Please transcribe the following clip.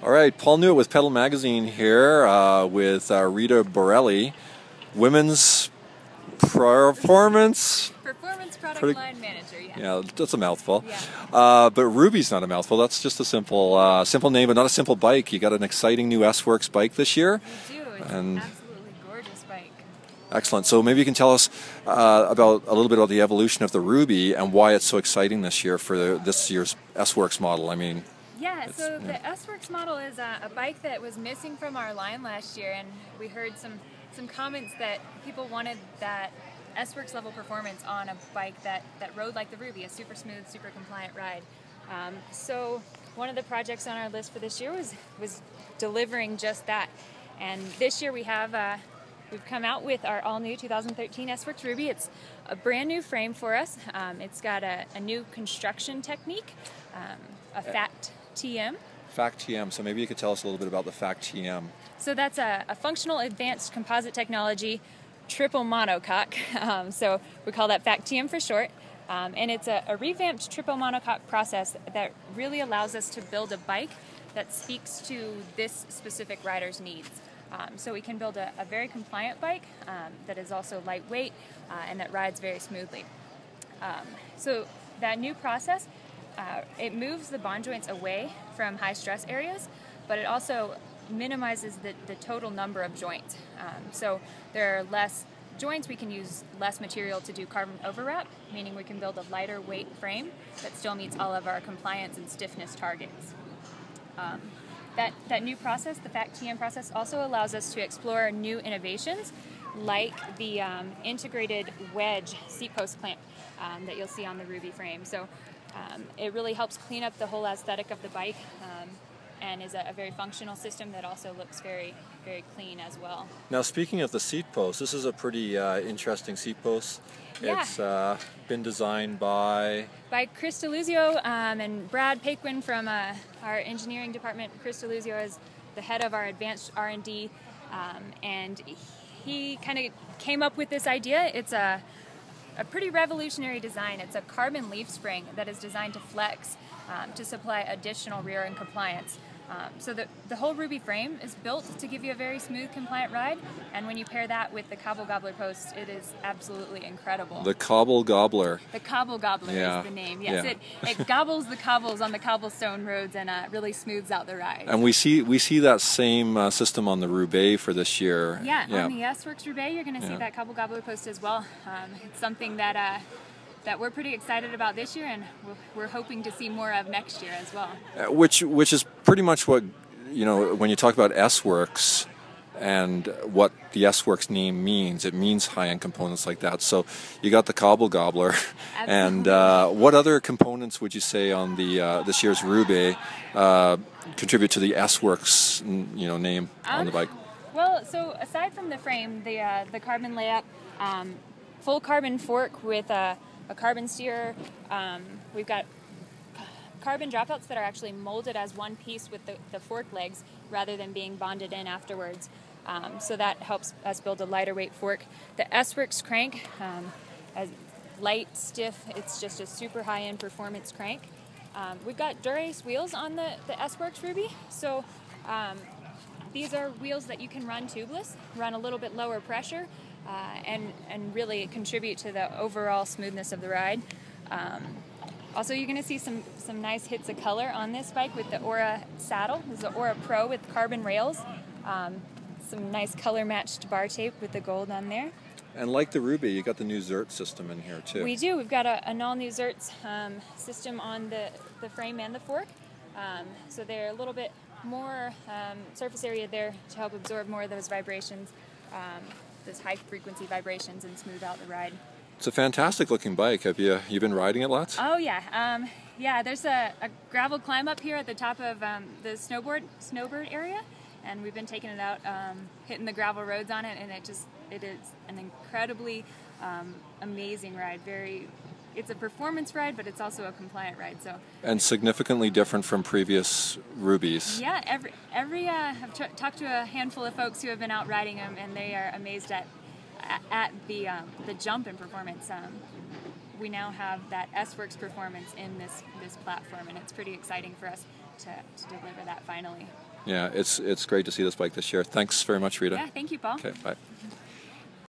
All right, Paul Newitt with Pedal Magazine here with Rita Borelli, Women's Performance Product Line Manager. Yeah, that's a mouthful. Yeah. But Ruby's not a mouthful. That's just a simple name, but not a simple bike. You got an exciting new S-Works bike this year. We do. It's an absolutely gorgeous bike. Excellent. So maybe you can tell us about a little bit about the evolution of the Ruby and why it's so exciting this year for this year's S-Works model. I mean. Yeah, so the S-Works model is a bike that was missing from our line last year, and we heard some comments that people wanted that S-Works level performance on a bike that rode like the Ruby, a super smooth, super compliant ride. So one of the projects on our list for this year was delivering just that. And this year we've come out with our all-new 2013 S-Works Ruby. It's a brand new frame for us. It's got a new construction technique, a FACT TM. FACT TM, so maybe you could tell us a little bit about the FACT TM. So that's a functional advanced composite technology triple monocoque. So we call that FACT TM for short. And it's a revamped triple monocoque process that really allows us to build a bike that speaks to this specific rider's needs. So we can build a very compliant bike that is also lightweight and that rides very smoothly. So that new process, it moves the bond joints away from high stress areas, but it also minimizes the total number of joints. So there are less joints, we can use less material to do carbon overwrap, meaning we can build a lighter weight frame that still meets all of our compliance and stiffness targets. That new process, the FACT TM process, also allows us to explore new innovations like the integrated wedge seat post clamp that you'll see on the Ruby frame. So it really helps clean up the whole aesthetic of the bike and is a very functional system that also looks very, very clean as well. Now, speaking of the seat post, this is a pretty interesting seat post. Yeah. It's been designed by Chris DeLuzio and Brad Paquin from our engineering department. Chris DeLuzio is the head of our advanced R&D, and he kind of came up with this idea. It's a pretty revolutionary design. It's a carbon leaf spring that is designed to flex to supply additional rear end compliance. So the whole Ruby frame is built to give you a very smooth, compliant ride, and when you pair that with the Cobble Gobbler post, it is absolutely incredible. the Cobble Gobbler. The Cobble Gobbler is the name. Yes, yeah. It gobbles the cobbles on the cobblestone roads and really smooths out the ride. And we see that same system on the Ruby for this year. Yeah, on the S-Works Ruby, you're going to see that Cobble Gobbler post as well. It's something that we're pretty excited about this year, and we're hoping to see more of next year as well. Which is pretty much what, when you talk about S-Works and what the S-Works name means, it means high-end components like that. So you got the Cobble Gobbler, and what other components would you say on the this year's Ruby contribute to the S-Works name on the bike? Well, so aside from the frame, the carbon layup, full carbon fork with a carbon steer. We've got carbon dropouts that are actually molded as one piece with the fork legs rather than being bonded in afterwards. So that helps us build a lighter weight fork. The S-Works crank, as light, stiff, it's just a super high-end performance crank. We've got Dura-Ace wheels on the S-Works Ruby. So these are wheels that you can run tubeless, run a little bit lower pressure, and really contribute to the overall smoothness of the ride. Also, you're going to see some nice hits of color on this bike with the Aura saddle. This is the Aura Pro with carbon rails. Some nice color-matched bar tape with the gold on there. And like the Ruby, you got the new Zert system in here too. We do. We've got an all-new Zerts system on the frame and the fork. So they're a little bit more surface area there to help absorb more of those vibrations. Those high-frequency vibrations and smooth out the ride. It's a fantastic looking bike. Have you been riding it lots? Oh yeah, yeah. There's a gravel climb up here at the top of the snowbird area, and we've been taking it out, hitting the gravel roads on it, and it is an incredibly amazing ride. It's a performance ride, but it's also a compliant ride. And significantly different from previous Rubies. Yeah, I've talked to a handful of folks who have been out riding them, and they are amazed at the jump in performance. We now have that S-Works performance in this platform, and it's pretty exciting for us to deliver that finally. Yeah, it's great to see this bike this year. Thanks very much, Rita. Yeah, thank you, Paul. Okay, bye.